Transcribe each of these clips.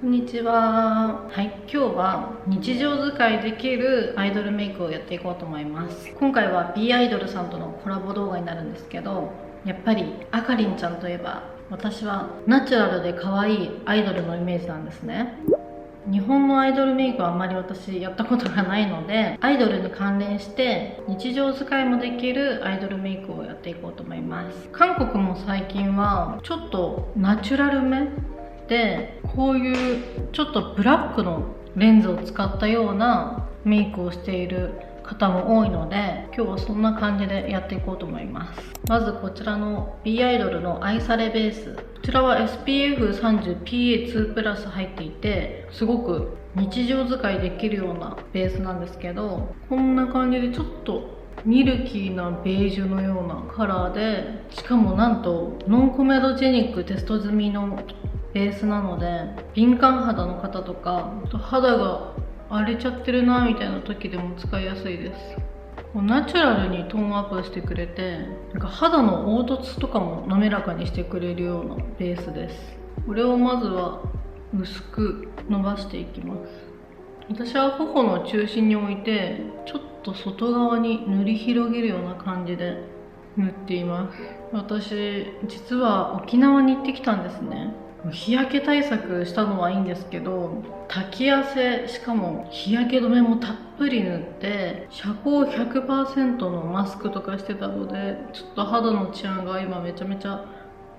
こんにちは。はい、今日は日常使いできるアイドルメイクをやっていこうと思います。今回は B アイドルさんとのコラボ動画になるんですけど、やっぱりあかりんちゃんといえば私はナチュラルで可愛いアイドルのイメージなんですね。日本のアイドルメイクはあんまり私やったことがないので、アイドルに関連して日常使いもできるアイドルメイクをやっていこうと思います。韓国も最近はちょっとナチュラルめで、こういうちょっとブラックのレンズを使ったようなメイクをしている方も多いので、今日はそんな感じでやっていこうと思います。まずこちらの B アイドルの愛されベース、こちらは SPF30PA2 プラス入っていて、すごく日常使いできるようなベースなんですけど、こんな感じでちょっとミルキーなベージュのようなカラーで、しかもなんとノンコメドジェニックテスト済みのベースなので、敏感肌の方とか肌が荒れちゃってるなみたいな時でも使いやすいです。ナチュラルにトーンアップしてくれて、なんか肌の凹凸とかも滑らかにしてくれるようなベースです。これをまずは薄く伸ばしていきます。私は頬の中心に置いて、ちょっと外側に塗り広げるような感じで塗っています。私実は沖縄に行ってきたんですね。日焼け対策したのはいいんですけど、滝汗、しかも日焼け止めもたっぷり塗って遮光 100% のマスクとかしてたので、ちょっと肌の治安が今めちゃめちゃ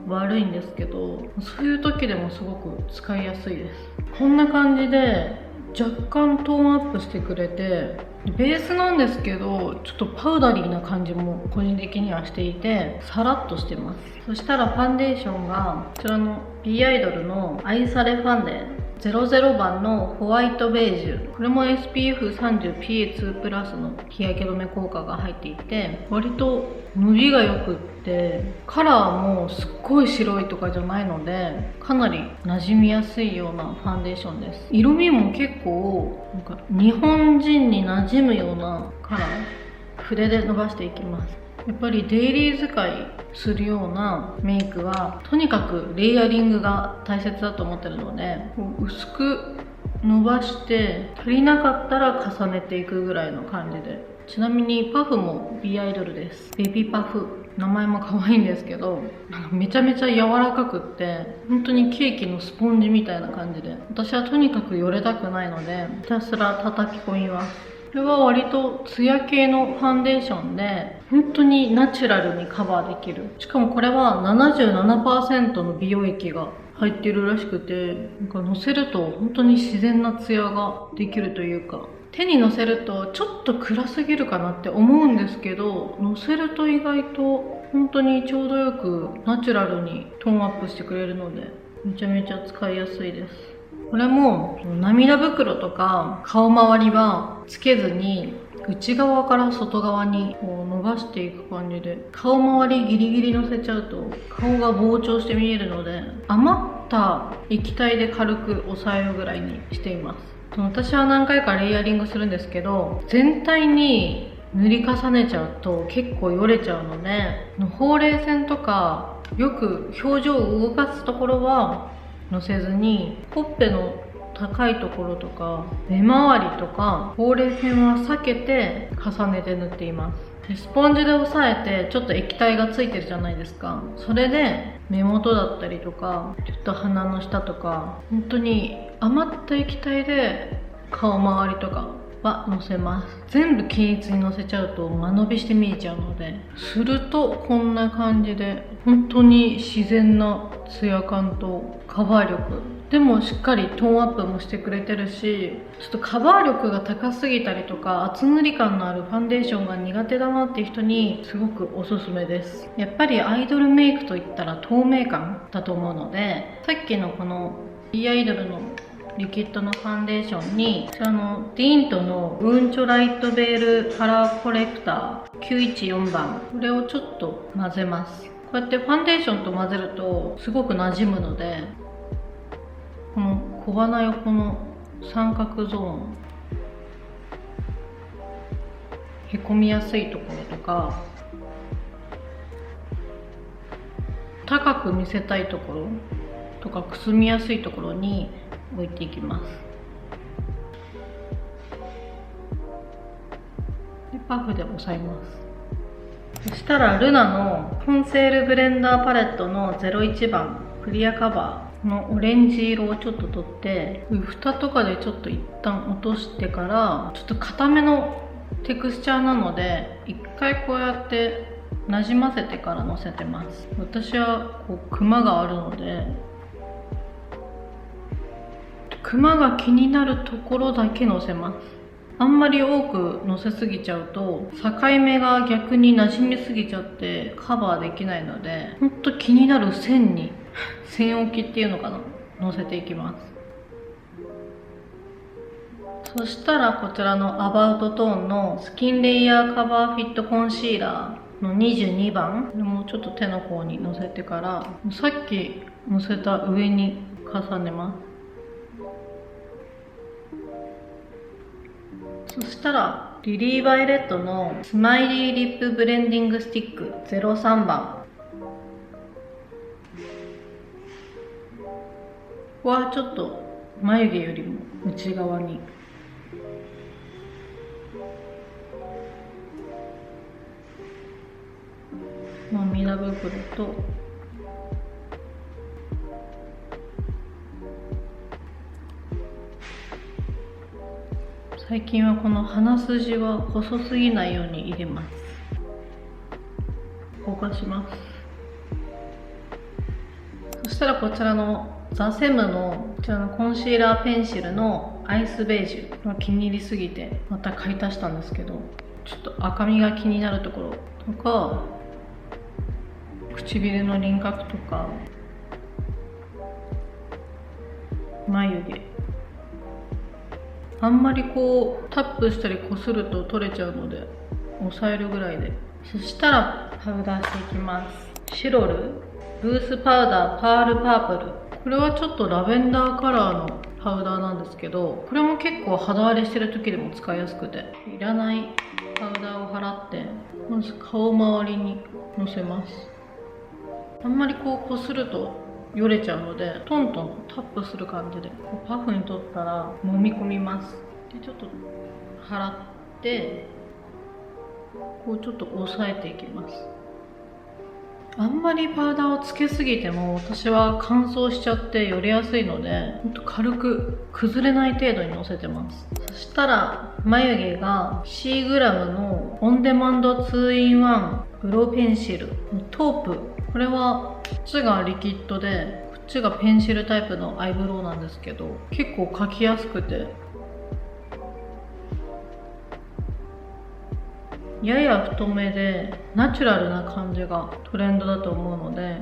悪いんですけど、そういう時でもすごく使いやすいです。こんな感じで若干トーンアップしてくれて、ベースなんですけどちょっとパウダリーな感じも個人的にはしていて、サラッとしてます。そしたらファンデーションがこちらの B アイドルの愛されファンデ00番のホワイトベージュ、これも SPF30PA2 プラスの日焼け止め効果が入っていて、割と塗りがよくって、カラーもすっごい白いとかじゃないので、かなり馴染みやすいようなファンデーションです。色味も結構なんか日本人に馴染むようなカラー、筆で伸ばしていきます。やっぱりデイリー使いするようなメイクはとにかくレイヤリングが大切だと思ってるので、薄く伸ばして足りなかったら重ねていくぐらいの感じで。ちなみにパフも B アイドルです。ベビーパフ、名前も可愛いんですけど、めちゃめちゃ柔らかくって本当にケーキのスポンジみたいな感じで、私はとにかくよれたくないのでひたすら叩き込みます。これは割とツヤ系のファンデーションで、本当にナチュラルにカバーできる。しかもこれは 77% の美容液が入ってるらしくて、なんかのせると本当に自然なツヤができるというか、手にのせるとちょっと暗すぎるかなって思うんですけど、のせると意外と本当にちょうどよくナチュラルにトーンアップしてくれるので、めちゃめちゃ使いやすいです。これも涙袋とか顔周りはつけずに、内側から外側にこう伸ばしていく感じで、顔周りギリギリのせちゃうと顔が膨張して見えるので、余った液体で軽く押さえるぐらいにしています。私は何回かレイヤリングするんですけど、全体に塗り重ねちゃうと結構よれちゃうので、ほうれい線とかよく表情を動かすところはのせずに、ほっぺの高いところとか目周りとかほうれい線は避けて重ねて塗っています。でスポンジで押さえてちょっと液体がついてるじゃないですか。それで目元だったりとかちょっと鼻の下とか、本当に余った液体で顔周りとかはのせます。全部均一にのせちゃうと間延びして見えちゃうので、するとこんな感じで本当に自然なツヤ感とカバー力でもしっかりトーンアップもしてくれてるし、ちょっとカバー力が高すぎたりとか厚塗り感のあるファンデーションが苦手だなっていう人にすごくおすすめです。やっぱりアイドルメイクといったら透明感だと思うので、さっきのこの B アイドルのリキッドのファンデーションに、こちらのディーントのウンチョライトベールカラーコレクター914番、これをちょっと混ぜます。こうやってファンデーションと混ぜるとすごく馴染むので、この小鼻横の三角ゾーン、へこみやすいところとか高く見せたいところとかくすみやすいところに置いていきます。でパフで押さえます。そしたらルナのコンセールブレンダーパレットの01番クリアカバーのオレンジ色をちょっと取って、蓋とかでちょっと一旦落としてから、ちょっと固めのテクスチャーなので一回こうやってなじませてからのせてます。私はこうクマがあるので、クマが気になるところだけのせます。あんまり多くのせすぎちゃうと境目が逆になじみすぎちゃってカバーできないので、ほんと気になる線に線置きっていうのかな、のせていきます。そしたらこちらのアバウトトーンのスキンレイヤーカバーフィットコンシーラーの22番もうちょっと手の方にのせてから、さっきのせた上に重ねます。そしたらリリー・バイレットのスマイリーリップブレンディングスティック03番はちょっと眉毛よりも内側に涙袋と最近はこの鼻筋は細すぎないように入れます。動かします。そしたらこちらのザ・セムのこちらのコンシーラーペンシルのアイスベージュが気に入りすぎてまた買い足したんですけど、ちょっと赤みが気になるところとか唇の輪郭とか眉毛、あんまりこうタップしたりこすると取れちゃうので押さえるぐらいで。そしたらパウダーしていきます。シロルルースパウダーパールパープル、これはちょっとラベンダーカラーのパウダーなんですけど、これも結構肌荒れしてる時でも使いやすくて、いらないパウダーを払ってまず顔周りにのせます。あんまりこうこするとよれちゃうのでトントンタップする感じでパフに取ったら揉み込みます。でちょっと払ってこうちょっと押さえていきます。あんまりパウダーをつけすぎても私は乾燥しちゃってよれやすいので、ほんと軽く崩れない程度にのせてます。そしたら眉毛が C グラムのオンデマンド 2in1 ブローペンシルトープ、これはこっちがリキッドでこっちがペンシルタイプのアイブロウなんですけど、結構描きやすくてやや太めでナチュラルな感じがトレンドだと思うので、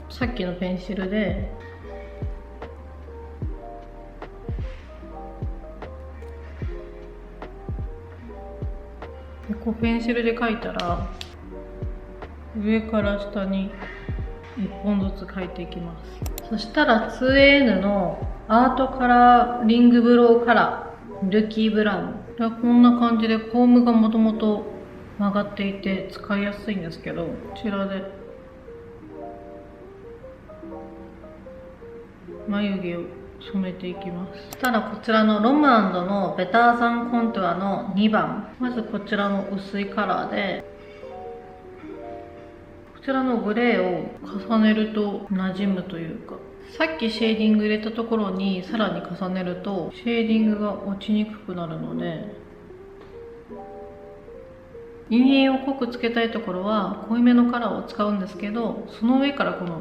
さっきのペンシルでこうペンシルで描いたら上から下に1本ずつ描いていきます。そしたら 2AN のアートカラーリングブローカラーミルキーブラウン、これはこんな感じでコームがもともと曲がっていて使いやすいんですけど、こちらで眉毛を染めていきます。そしたらこちらのロムアンドのベターザンコントゥアの2番、まずこちらの薄いカラーでこちらのグレーを重ねると馴染むというか、さっきシェーディング入れたところにさらに重ねるとシェーディングが落ちにくくなるので、陰影を濃くつけたいところは濃いめのカラーを使うんですけど、その上からこの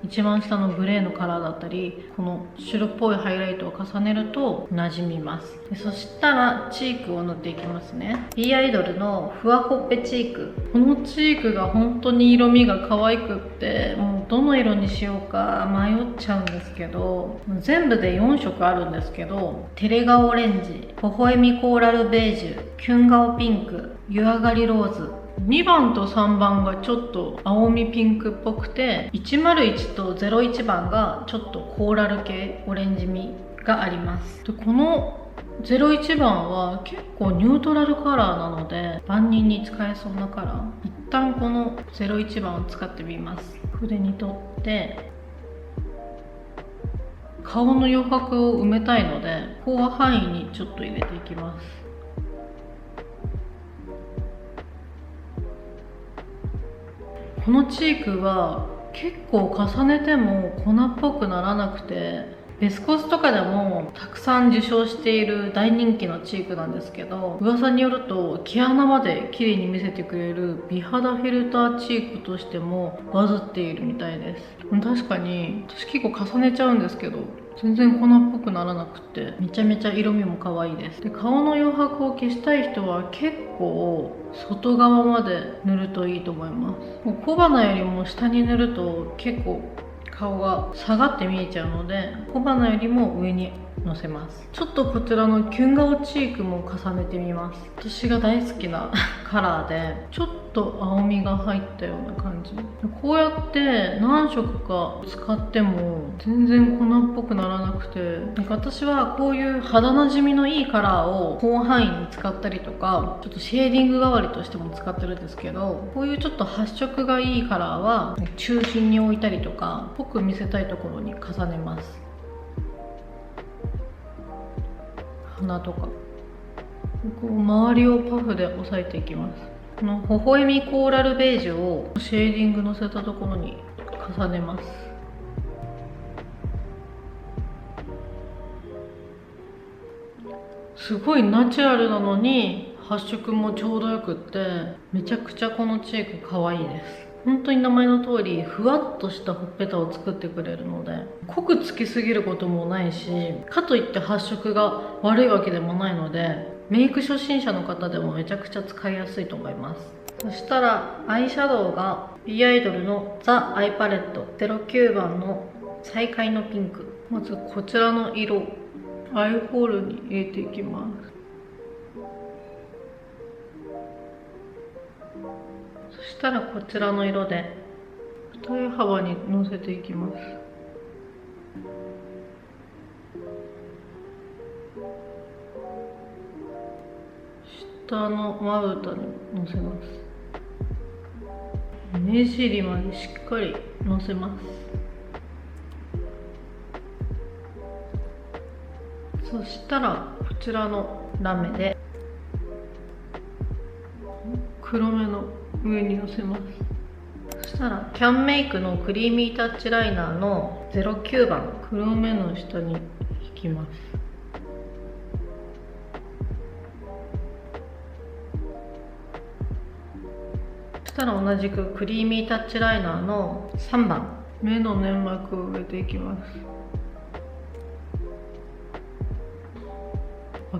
一番下のグレーのカラーだったりこの白っぽいハイライトを重ねると馴染みます。でそしたらチークを塗っていきますね。 B アイドルのふわほっぺチーク、このチークが本当に色味が可愛くって、もうどの色にしようか迷っちゃうんですけど、全部で4色あるんですけど、テレガオレンジ、微笑みコーラルベージュ、キュンガオピンク、湯上がりローズ、2番と3番がちょっと青みピンクっぽくて、101と01番がちょっとコーラル系オレンジ味があります。でこの01番は結構ニュートラルカラーなので万人に使えそうなカラー。一旦この01番を使ってみます。筆に取って顔の余白を埋めたいので広範囲にちょっと入れていきます。このチークは結構重ねても粉っぽくならなくて、ベスコスとかでもたくさん受賞している大人気のチークなんですけど、噂によると毛穴まで綺麗に見せてくれる美肌フィルターチークとしてもバズっているみたいです。確かに私結構重ねちゃうんですけど全然粉っぽくならなくて、めちゃめちゃ色味も可愛いです。で、顔の余白を消したい人は結構外側まで塗るといいと思います。小鼻よりも下に塗ると結構顔が下がって見えちゃうので、小鼻よりも上にのせます。ちょっとこちらのキュン顔チークも重ねてみます。私が大好きなカラーでちょっと青みが入ったような感じ。こうやって何色か使っても全然粉っぽくならなくて、私はこういう肌なじみのいいカラーを広範囲に使ったりとか、ちょっとシェーディング代わりとしても使ってるんですけど、こういうちょっと発色がいいカラーは中心に置いたりとか、濃く見せたいところに重ねます。鼻とかこう周りをパフで押さえていきます。この微笑みコーラルベージュをシェーディングのせたところに重ねます。すごいナチュラルなのに発色もちょうどよくって、めちゃくちゃこのチーク可愛いです。本当に名前の通りふわっとしたほっぺたを作ってくれるので、濃くつきすぎることもないし、かといって発色が悪いわけでもないので、メイク初心者の方でもめちゃくちゃ使いやすいと思います。そしたらアイシャドウが B アイドルのザ・アイパレット09番の再開のピンク。まずこちらの色アイホールに入れていきます。そしたらこちらの色で太い幅にのせていきます。下のまぶたにのせます。目尻までしっかりのせます。そしたらこちらのラメで黒目の上にのせます。そしたらキャンメイクのクリーミータッチライナーの09番黒目の下に引きます。そしたら同じくクリーミータッチライナーの3番目の粘膜を植えていきます。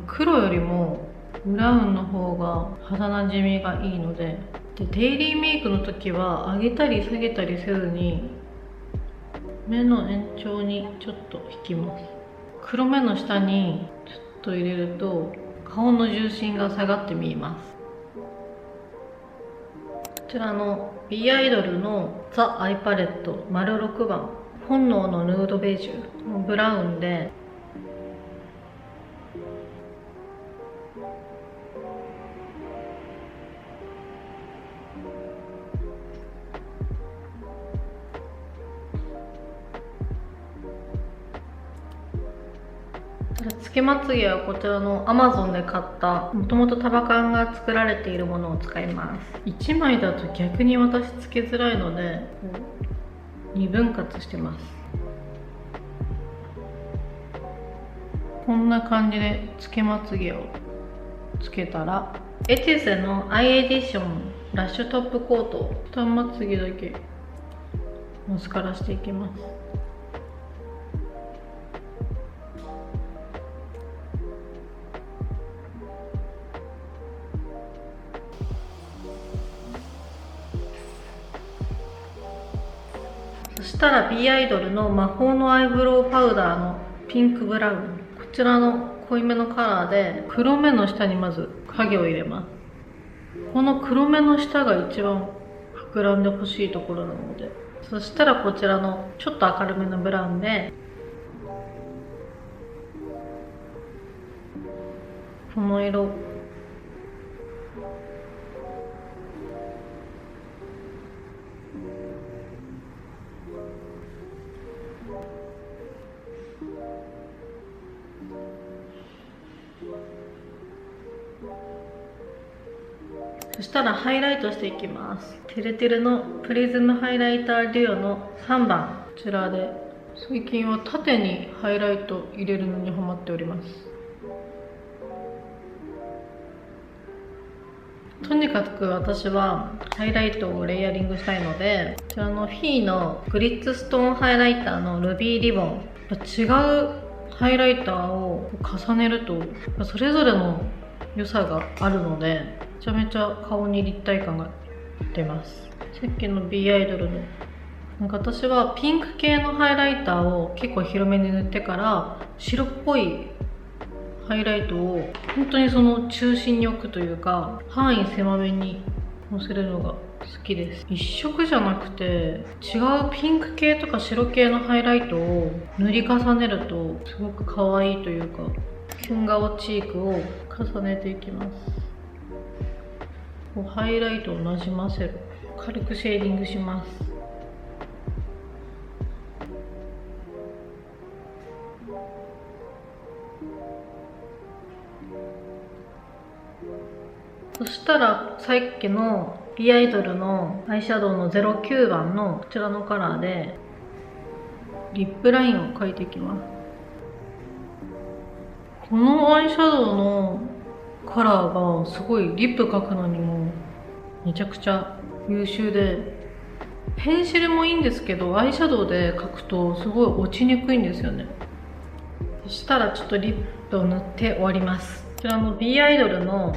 黒よりもブラウンの方が肌なじみがいいので、デイリーメイクの時は上げたり下げたりせずに目の延長にちょっと引きます。黒目の下にちょっと入れると顔の重心が下がって見えます。こちらの B アイドルのザ・アイパレット06番本能のヌードベージュのブラウンで、つけまつげはこちらの Amazon で買ったもともと束感が作られているものを使います。1枚だと逆に私つけづらいので2分割してます。こんな感じでつけまつげをつけたら、エテュゼのアイエディションラッシュトップコートを下まつげだけマスカラしていきます。そしたら B アイドルの魔法のアイブロウパウダーのピンクブラウン、こちらの濃いめのカラーで黒目の下にまず影を入れます。この黒目の下が一番膨らんでほしいところなので、そしたらこちらのちょっと明るめのブラウンでこの色したらハイライトしていきます。てるてるのプリズムハイライターデュオの3番、こちらで最近は縦にハイライト入れるのにハマっております。とにかく私はハイライトをレイヤリングしたいので、こちらのフィーのグリッツストーンハイライターのルビーリボン、違うハイライターを重ねるとそれぞれの良さがあるので、めちゃめちゃ顔に立体感が出ます。さっきの B アイドルの私はピンク系のハイライターを結構広めに塗ってから白っぽいハイライトを本当にその中心に置くというか、範囲狭めにのせるのが好きです。一色じゃなくて違うピンク系とか白系のハイライトを塗り重ねるとすごく可愛いというか、キュン顔チークを重ねていきます。ハイライトをなじませる、軽くシェーディングします。そしたらさっきの B アイドルのアイシャドウの09番のこちらのカラーでリップラインを描いていきます。このアイシャドウのカラーがすごいリップ描くのにもめちゃくちゃ優秀で、ペンシルもいいんですけどアイシャドウで描くとすごい落ちにくいんですよね。そしたらちょっとリップを塗って終わります。こちらの B アイドルの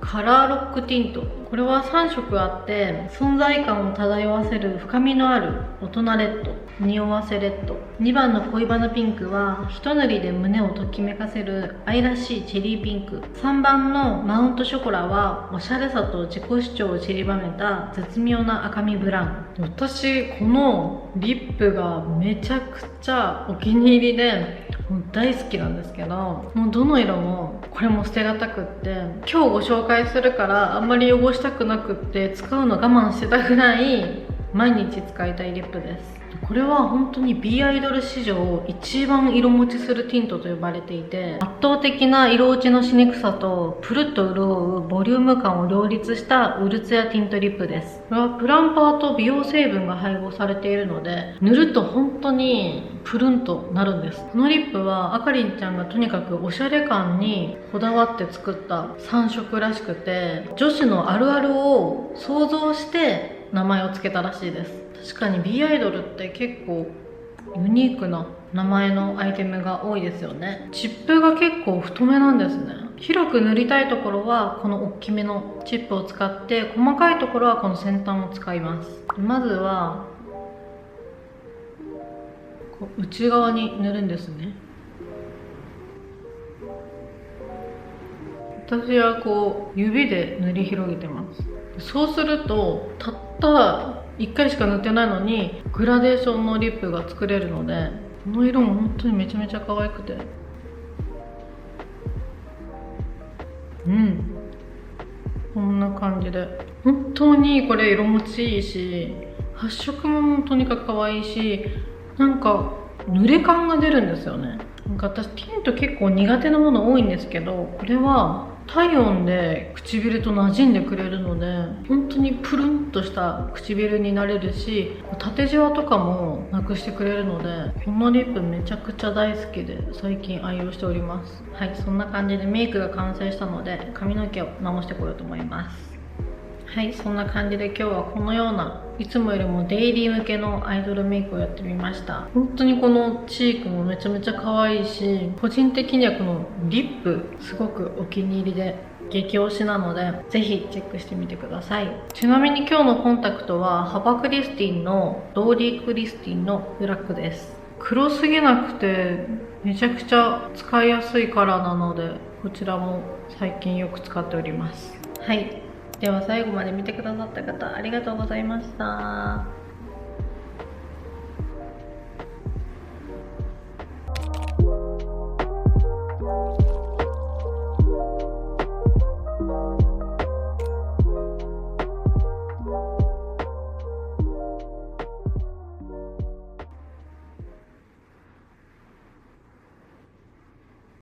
カラーロックティント、これは3色あって存在感を漂わせる深みのある大人レッド、匂わせレッド、2番の恋バナピンクは一塗りで胸をときめかせる愛らしいチェリーピンク、3番のマウントショコラはおしゃれさと自己主張を散りばめた絶妙な赤みブラウン。私このリップがめちゃくちゃお気に入りでもう大好きなんですけど、もうどの色もこれも捨てがたくって、今日ご紹介するからあんまり汚したくなくって使うの我慢してたぐらい毎日使いたいリップです。これは本当に B アイドル史上一番色持ちするティントと呼ばれていて、圧倒的な色落ちのしにくさとプルッと潤うボリューム感を両立したウルツヤティントリップです。これはプランパーと美容成分が配合されているので塗ると本当にプルンとなるんです。このリップはあかりんちゃんがとにかくおしゃれ感にこだわって作った3色らしくて、女子のあるあるを想像して名前を付けたらしいです。確かに B アイドルって結構ユニークな名前のアイテムが多いですよね。チップが結構太めなんですね。広く塗りたいところはこの大きめのチップを使って、細かいところはこの先端を使います。まずはこう内側に塗るんですね。私はこう指で塗り広げてます。そうするとたった1回しか塗ってないのにグラデーションのリップが作れるので、この色も本当にめちゃめちゃ可愛くて、こんな感じで本当にこれ色持ちいいし、発色もとにかく可愛いし、なんか濡れ感が出るんですよね。なんか私ティント結構苦手なもの多いんですけど、これは体温で唇と馴染んでくれるので本当にプルンとした唇になれるし、縦じわとかもなくしてくれるので、このリップめちゃくちゃ大好きで最近愛用しております。はい、そんな感じでメイクが完成したので髪の毛を直してこようと思います。はい、そんな感じで今日はこのようないつもよりもデイリー向けのアイドルメイクをやってみました。本当にこのチークもめちゃめちゃ可愛いし、個人的にはこのリップすごくお気に入りで激推しなのでぜひチェックしてみてください。ちなみに今日のコンタクトはハバクリスティンのドーリー・クリスティンのブラックです。黒すぎなくてめちゃくちゃ使いやすいカラーなので、こちらも最近よく使っております。はい、では最後まで見てくださった方ありがとうございました。